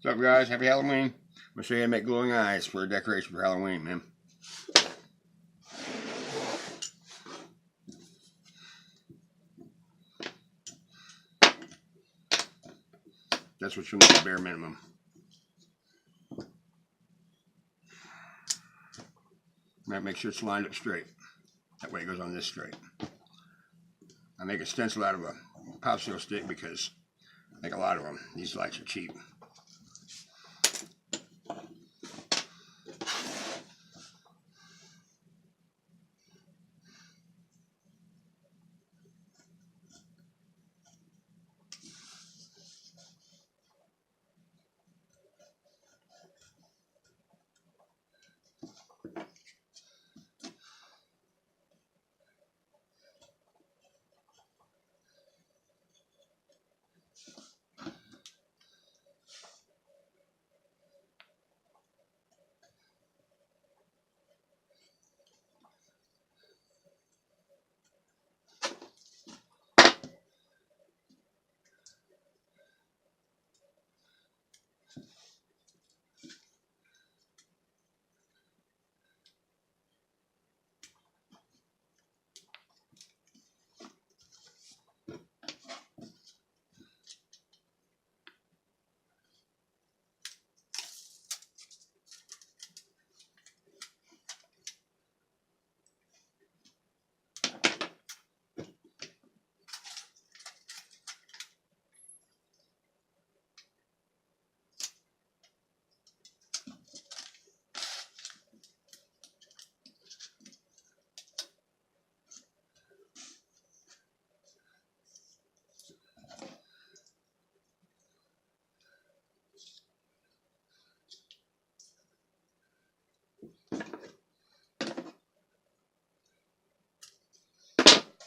What's up, guys? Happy Halloween. I'm going to show you how to make glowing eyes for a decoration for Halloween, man. That's what you need, the bare minimum. Make sure it's lined up straight. That way it goes on this straight. I make a stencil out of a popsicle stick because I make a lot of them. These lights are cheap.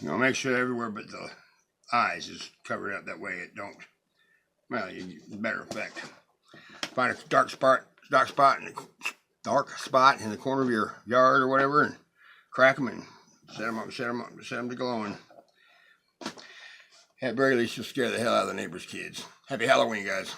You know, make sure everywhere but the eyes is covered up. That way it don't, well, you get a better effect. Find a dark spot in the corner of your yard or whatever, and crack them and set them to glowing. At very least, you'll scare the hell out of the neighbor's kids. Happy Halloween, guys.